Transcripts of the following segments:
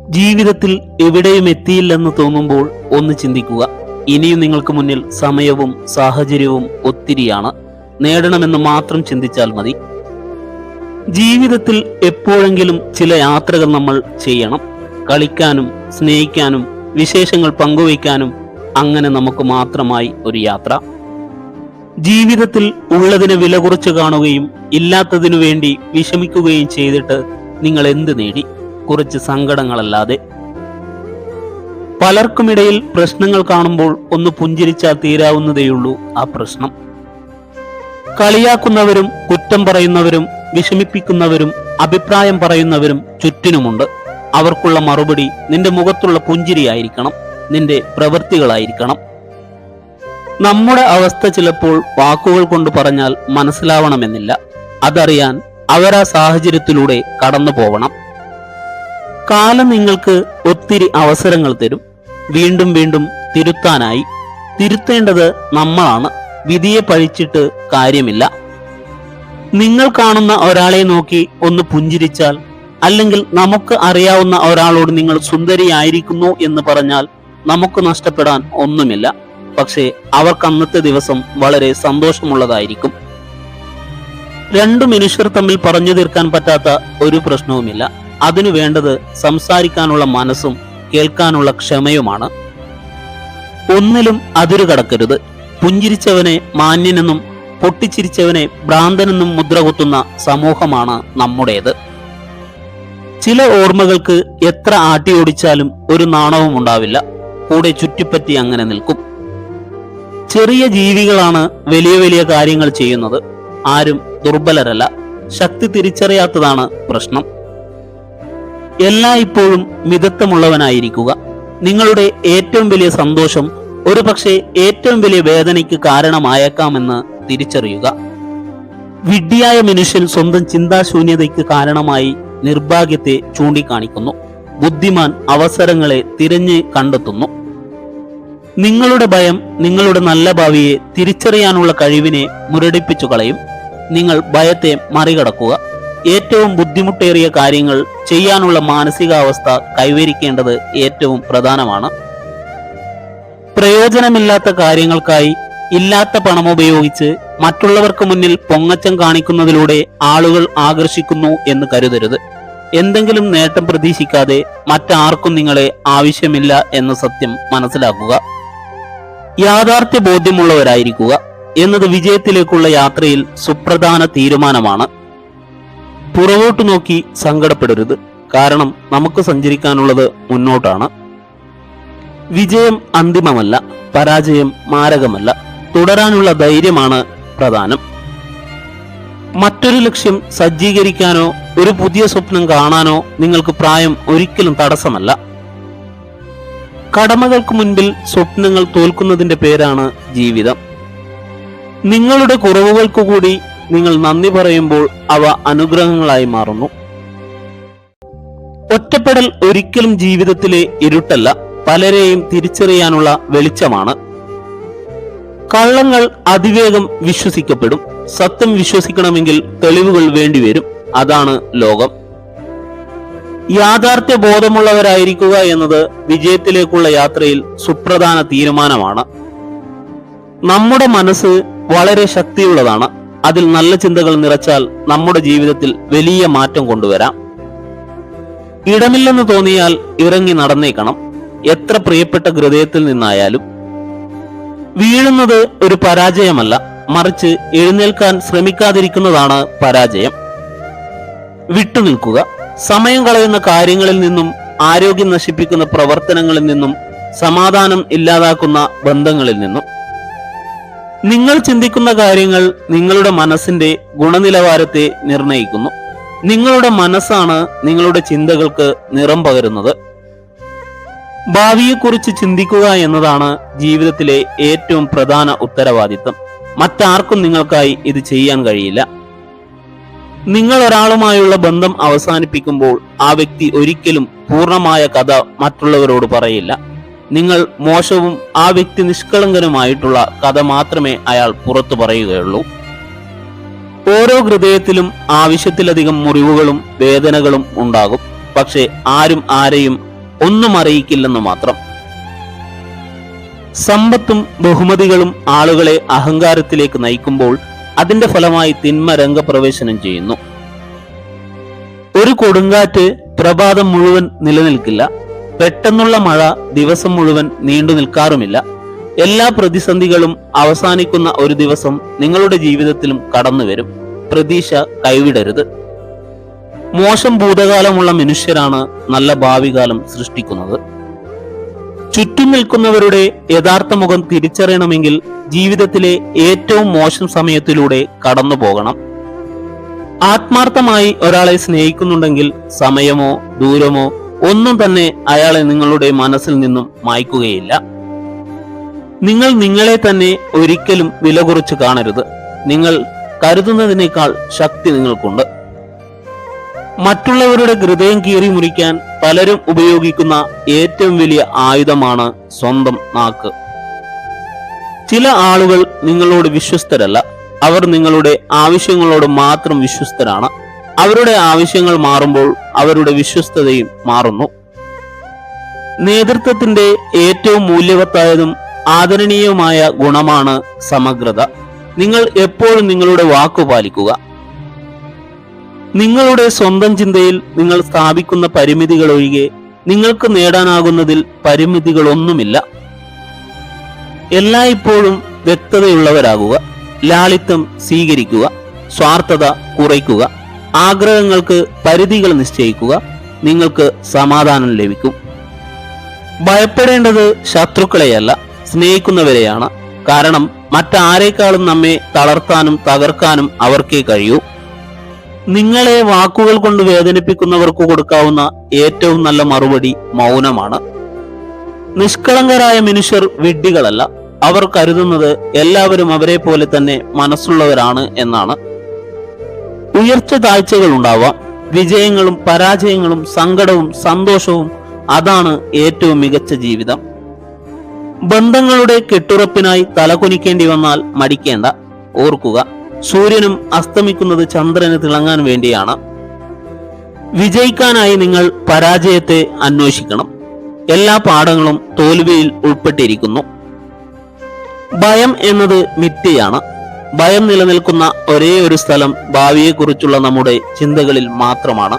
ജീവിതത്തിൽ എവിടെയും എത്തിയില്ലെന്ന് തോന്നുമ്പോൾ ഒന്ന് ചിന്തിക്കുക. ഇനിയും നിങ്ങൾക്ക് മുന്നിൽ സമയവും സാഹചര്യവും ഒത്തിരിയാണ്. നേടണമെന്ന് മാത്രം ചിന്തിച്ചാൽ മതി. ജീവിതത്തിൽ എപ്പോഴെങ്കിലും ചില യാത്രകൾ നമ്മൾ ചെയ്യണം. കളിക്കാനും സ്നേഹിക്കാനും വിശേഷങ്ങൾ പങ്കുവയ്ക്കാനും അങ്ങനെ നമുക്ക് മാത്രമായി ഒരു യാത്ര. ജീവിതത്തിൽ ഉള്ളതിനെ വില കുറച്ച് കാണുകയും ഇല്ലാത്തതിനു വേണ്ടി വിഷമിക്കുകയും ചെയ്തിട്ട് നിങ്ങൾ എന്ത് നേടി? കുറച്ച് സങ്കടങ്ങളല്ലാതെ. പലർക്കുമിടയിൽ പ്രശ്നങ്ങൾ കാണുമ്പോൾ ഒന്ന് പുഞ്ചിരിച്ചാൽ തീരാവുന്നതേയുള്ളൂ ആ പ്രശ്നം. കളിയാക്കുന്നവരും കുറ്റം പറയുന്നവരും വിഷമിപ്പിക്കുന്നവരും അഭിപ്രായം പറയുന്നവരും ചുറ്റിനുമുണ്ട്. അവർക്കുള്ള മറുപടി നിന്റെ മുഖത്തുള്ള പുഞ്ചിരിയായിരിക്കണം, നിന്റെ പ്രവൃത്തികളായിരിക്കണം. നമ്മുടെ അവസ്ഥ ചിലപ്പോൾ വാക്കുകൾ കൊണ്ട് പറഞ്ഞാൽ മനസ്സിലാവണമെന്നില്ല. അതറിയാൻ അവരാ സാഹചര്യത്തിലൂടെ കടന്നു പോവണം. കാലം നിങ്ങൾക്ക് ഒത്തിരി അവസരങ്ങൾ തരും, വീണ്ടും വീണ്ടും തിരുത്താനായി. തിരുത്തേണ്ടത് നമ്മളാണ്, വിധിയെ പഴിച്ചിട്ട് കാര്യമില്ല. നിങ്ങൾ കാണുന്ന ഒരാളെ നോക്കി ഒന്ന് പുഞ്ചിരിച്ചാൽ, അല്ലെങ്കിൽ നമുക്ക് അറിയാവുന്ന ഒരാളോട് നിങ്ങൾ സുന്ദരിയായിരിക്കുന്നു എന്ന് പറഞ്ഞാൽ നമുക്ക് നഷ്ടപ്പെടാൻ ഒന്നുമില്ല. പക്ഷേ അവർക്ക് അന്നത്തെ ദിവസം വളരെ സന്തോഷമുള്ളതായിരിക്കും. രണ്ടു മനുഷ്യർ തമ്മിൽ പറഞ്ഞു തീർക്കാൻ പറ്റാത്ത ഒരു പ്രശ്നവുമില്ല. അതിനു വേണ്ടത് സംസാരിക്കാനുള്ള മനസ്സും കേൾക്കാനുള്ള ക്ഷമയുമാണ്. ഒന്നിലും അതിരു കടക്കരുത്. പുഞ്ചിരിച്ചവനെ മാന്യനെന്നും പൊട്ടിച്ചിരിച്ചവനെ ഭ്രാന്തനെന്നും മുദ്രകുത്തുന്ന സമൂഹമാണ് നമ്മുടേത്. ചില ഓർമ്മകൾക്ക് എത്ര ആട്ടിയോടിച്ചാലും ഒരു നാണവും ഉണ്ടാവില്ല, കൂടെ ചുറ്റിപ്പറ്റി അങ്ങനെ നിൽക്കും. ചെറിയ ജീവികളാണ് വലിയ വലിയ കാര്യങ്ങൾ ചെയ്യുന്നത്. ആരും ദുർബലരല്ല, ശക്തി തിരിച്ചറിയാത്തതാണ് പ്രശ്നം. എല്ലായ്പ്പോഴും മിതത്വമുള്ളവനായിരിക്കുക. നിങ്ങളുടെ ഏറ്റവും വലിയ സന്തോഷം ഒരു പക്ഷേ ഏറ്റവും വലിയ വേദനയ്ക്ക് കാരണമായേക്കാമെന്ന് തിരിച്ചറിയുക. വിഡ്ഢിയായ മനുഷ്യൻ സ്വന്തം ചിന്താശൂന്യതയ്ക്ക് കാരണമായി നിർഭാഗ്യത്തെ ചൂണ്ടിക്കാണിക്കുന്നു. ബുദ്ധിമാൻ അവസരങ്ങളെ തിരഞ്ഞ് കണ്ടെത്തുന്നു. നിങ്ങളുടെ ഭയം നിങ്ങളുടെ നല്ല ഭാവിയെ തിരിച്ചറിയാനുള്ള കഴിവിനെ മുരടിപ്പിച്ചു കളയും. നിങ്ങൾ ഭയത്തെ മറികടക്കുക. ഏറ്റവും ബുദ്ധിമുട്ടേറിയ കാര്യങ്ങൾ ചെയ്യാനുള്ള മാനസികാവസ്ഥ കൈവരിക്കേണ്ടത് ഏറ്റവും പ്രധാനമാണ്. പ്രയോജനമില്ലാത്ത കാര്യങ്ങൾക്കായി ഇല്ലാത്ത പണമുപയോഗിച്ച് മറ്റുള്ളവർക്ക് മുന്നിൽ പൊങ്ങച്ചം കാണിക്കുന്നതിലൂടെ ആളുകൾ ആകർഷിക്കുന്നു എന്ന് കരുതരുത്. എന്തെങ്കിലും നേട്ടം പ്രതീക്ഷിക്കാതെ മറ്റാർക്കും നിങ്ങളെ ആവശ്യമില്ല എന്ന സത്യം മനസ്സിലാക്കുക. യാഥാർത്ഥ്യ ബോധ്യമുള്ളവരായിരിക്കുക എന്നത് വിജയത്തിലേക്കുള്ള യാത്രയിൽ സുപ്രധാന തീരുമാനമാണ്. പുറകോട്ട് നോക്കി സങ്കടപ്പെടരുത്, കാരണം നമുക്ക് സഞ്ചരിക്കാനുള്ളത് മുന്നോട്ടാണ്. വിജയം അന്തിമമല്ല, പരാജയം മാരകമല്ല. തുടരാനുള്ള ധൈര്യമാണ് പ്രധാനം. മറ്റൊരു ലക്ഷ്യം സജ്ജീകരിക്കാനോ ഒരു പുതിയ സ്വപ്നം കാണാനോ നിങ്ങൾക്ക് പ്രായം ഒരിക്കലും തടസ്സമല്ല. കടമകൾക്ക് മുൻപിൽ സ്വപ്നങ്ങൾ തോൽക്കുന്നതിന്റെ പേരാണ് ജീവിതം. നിങ്ങളുടെ കുറവുകൾക്കു കൂടി നിങ്ങൾ നന്ദി പറയുമ്പോൾ അവ അനുഗ്രഹങ്ങളായി മാറുന്നു. ഒറ്റപ്പെടൽ ഒരിക്കലും ജീവിതത്തിലെ ഇരുട്ടല്ല, പലരെയും തിരിച്ചറിയാനുള്ള വെളിച്ചമാണ്. കള്ളങ്ങൾ അതിവേഗം വിശ്വസിക്കപ്പെടും. സത്യം വിശ്വസിക്കണമെങ്കിൽ തെളിവുകൾ വേണ്ടിവരും. അതാണ് ലോകം. യാഥാർത്ഥ്യ ബോധമുള്ളവരായിരിക്കുക എന്നത് വിജയത്തിലേക്കുള്ള യാത്രയിൽ സുപ്രധാന തീരുമാനമാണ്. നമ്മുടെ മനസ്സ് വളരെ ശക്തിയുള്ളതാണ്. അതിൽ നല്ല ചിന്തകൾ നിറച്ചാൽ നമ്മുടെ ജീവിതത്തിൽ വലിയ മാറ്റം കൊണ്ടുവരാം. ഇടമില്ലെന്ന് തോന്നിയാൽ ഇറങ്ങി നടന്നേക്കണം, എത്ര പ്രിയപ്പെട്ട ഹൃദയത്തിൽ നിന്നായാലും. വീഴുന്നത് ഒരു പരാജയമല്ല, മറിച്ച് എഴുന്നേൽക്കാൻ ശ്രമിക്കാതിരിക്കുന്നതാണ് പരാജയം. വിട്ടുനിൽക്കുക. സമയം കളയുന്ന കാര്യങ്ങളിൽ നിന്നും, ആരോഗ്യം നശിപ്പിക്കുന്ന പ്രവർത്തനങ്ങളിൽ നിന്നും, സമാധാനം ഇല്ലാതാക്കുന്ന ബന്ധങ്ങളിൽ നിന്നും. നിങ്ങൾ ചിന്തിക്കുന്ന കാര്യങ്ങൾ നിങ്ങളുടെ മനസ്സിന്റെ ഗുണനിലവാരത്തെ നിർണയിക്കുന്നു. നിങ്ങളുടെ മനസ്സാണ് നിങ്ങളുടെ ചിന്തകൾക്ക് നിറം പകരുന്നത്. ഭാവിയെക്കുറിച്ച് ചിന്തിക്കുക എന്നതാണ് ജീവിതത്തിലെ ഏറ്റവും പ്രധാന ഉത്തരവാദിത്തം. മറ്റാർക്കും നിങ്ങൾക്കായി ഇത് ചെയ്യാൻ കഴിയില്ല. നിങ്ങൾ ഒരാളുമായുള്ള ബന്ധം അവസാനിപ്പിക്കുമ്പോൾ ആ വ്യക്തി ഒരിക്കലും പൂർണ്ണമായ കഥ മറ്റുള്ളവരോട് പറയില്ല. നിങ്ങൾ മോശവും ആ വ്യക്തി നിഷ്കളങ്കനുമായിട്ടുള്ള കഥ മാത്രമേ അയാൾ പുറത്തു പറയുകയുള്ളൂ. ഓരോ ഹൃദയത്തിലും ആവശ്യത്തിലധികം മുറിവുകളും വേദനകളും ഉണ്ടാകും. പക്ഷെ ആരും ആരെയും ഒന്നും അറിയിക്കില്ലെന്ന് മാത്രം. സമ്പത്തും ബഹുമതികളും ആളുകളെ അഹങ്കാരത്തിലേക്ക് നയിക്കുമ്പോൾ അതിന്റെ ഫലമായി തിന്മ രംഗപ്രവേശനം ചെയ്യുന്നു. ഒരു കൊടുങ്കാറ്റ് പ്രഭാതം മുഴുവൻ നിലനിൽക്കില്ല. പെട്ടെന്നുള്ള മഴ ദിവസം മുഴുവൻ നീണ്ടു നിൽക്കാറുമില്ല. എല്ലാ പ്രതിസന്ധികളും അവസാനിക്കുന്ന ഒരു ദിവസം നിങ്ങളുടെ ജീവിതത്തിലും കടന്നു വരും. പ്രതീക്ഷ കൈവിടരുത്. മോശം ഭൂതകാലമുള്ള മനുഷ്യരാണ് നല്ല ഭാവികാലം സൃഷ്ടിക്കുന്നത്. ചുറ്റും നിൽക്കുന്നവരുടെ യഥാർത്ഥ മുഖം തിരിച്ചറിയണമെങ്കിൽ ജീവിതത്തിലെ ഏറ്റവും മോശം സമയത്തിലൂടെ കടന്നു പോകണം. ആത്മാർത്ഥമായി ഒരാളെ സ്നേഹിക്കുന്നുണ്ടെങ്കിൽ സമയമോ ദൂരമോ ഒന്നും തന്നെ അയാളെ നിങ്ങളുടെ മനസ്സിൽ നിന്നും മായ്ക്കുകയില്ല. നിങ്ങൾ നിങ്ങളെ തന്നെ ഒരിക്കലും വില കുറച്ച് കാണരുത്. നിങ്ങൾ കരുതുന്നതിനേക്കാൾ ശക്തി നിങ്ങൾക്കുണ്ട്. മറ്റുള്ളവരുടെ ഹൃദയം കീറി മുറിക്കാൻ പലരും ഉപയോഗിക്കുന്ന ഏറ്റവും വലിയ ആയുധമാണ് സ്വന്തം നാക്ക്. ചില ആളുകൾ നിങ്ങളോട് വിശ്വസ്തരല്ല. അവർ നിങ്ങളുടെ ആവശ്യങ്ങളോട് മാത്രം വിശ്വസ്തരാണ്. അവരുടെ ആവശ്യങ്ങൾ മാറുമ്പോൾ അവരുടെ വിശ്വസ്തതയും മാറുന്നു. നേതൃത്വത്തിന്റെ ഏറ്റവും മൂല്യവത്തായതും ആദരണീയവുമായ ഗുണമാണ് സമഗ്രത. നിങ്ങൾ എപ്പോഴും നിങ്ങളുടെ വാക്കു പാലിക്കുക. നിങ്ങളുടെ സ്വന്തം ചിന്തയിൽ നിങ്ങൾ സ്ഥാപിക്കുന്ന പരിമിതികൾ ഒഴികെ നിങ്ങൾക്ക് നേടാനാകുന്നതിൽ പരിമിതികളൊന്നുമില്ല. എല്ലായ്പ്പോഴും വ്യക്തതയുള്ളവരാകുക. ലാളിത്യം സ്വീകരിക്കുക. സ്വാർത്ഥത കുറയ്ക്കുക. ആഗ്രഹങ്ങൾക്ക് പരിധികൾ നിശ്ചയിക്കുക. നിങ്ങൾക്ക് സമാധാനം ലഭിക്കും. ഭയപ്പെടേണ്ടത് ശത്രുക്കളെയല്ല, സ്നേഹിക്കുന്നവരെയാണ്. കാരണം മറ്റാരേക്കാളും നമ്മെ തളർത്താനും തകർക്കാനും അവർക്കേ കഴിയൂ. നിങ്ങളെ വാക്കുകൾ കൊണ്ട് വേദനിപ്പിക്കുന്നവർക്ക് കൊടുക്കാവുന്ന ഏറ്റവും നല്ല മറുപടി മൗനമാണ്. നിഷ്കളങ്കരായ മനുഷ്യർ വിഡ്ഢികളല്ല. അവർ കരുതുന്നത് എല്ലാവരും അവരെ പോലെ തന്നെ മനസ്സുള്ളവരാണ് എന്നാണ്. ഉയർച്ച താഴ്ചകൾ ഉണ്ടാവാം. വിജയങ്ങളും പരാജയങ്ങളും സങ്കടവും സന്തോഷവും, അതാണ് ഏറ്റവും മികച്ച ജീവിതം. ബന്ധങ്ങളുടെ കെട്ടുറപ്പിനായി തലകുനിക്കേണ്ടി വന്നാൽ മടിക്കേണ്ട. ഓർക്കുക, സൂര്യനും അസ്തമിക്കുന്നത് ചന്ദ്രന് തിളങ്ങാൻ വേണ്ടിയാണ്. വിജയിക്കാനായി നിങ്ങൾ പരാജയത്തെ അന്വേഷിക്കണം. എല്ലാ പാഠങ്ങളും തോൽവിയിൽ ഉൾപ്പെട്ടിരിക്കുന്നു. ഭയം എന്നത് മിഥ്യയാണ്. ഭയം നിലനിൽക്കുന്ന ഒരേ ഒരു സ്ഥലം ഭാവിയെക്കുറിച്ചുള്ള നമ്മുടെ ചിന്തകളിൽ മാത്രമാണ്.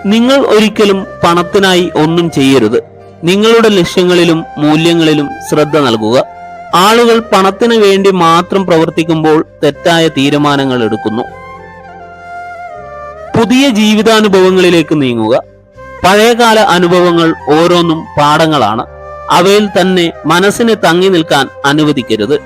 നിങ്ങൾ ഒരിക്കലും പണത്തിനായി ഒന്നും ചെയ്യരുത്. നിങ്ങളുടെ ലക്ഷ്യങ്ങളിലും മൂല്യങ്ങളിലും ശ്രദ്ധ നൽകുക. ആളുകൾ പണത്തിന് വേണ്ടി മാത്രം പ്രവർത്തിക്കുമ്പോൾ തെറ്റായ തീരുമാനങ്ങൾ എടുക്കുന്നു. പുതിയ ജീവിതാനുഭവങ്ങളിലേക്ക് നീങ്ങുക. പഴയകാല അനുഭവങ്ങൾ ഓരോന്നും പാഠങ്ങളാണ്. അവയിൽ തന്നെ മനസ്സിനെ തങ്ങി നിൽക്കാൻ അനുവദിക്കരുത്.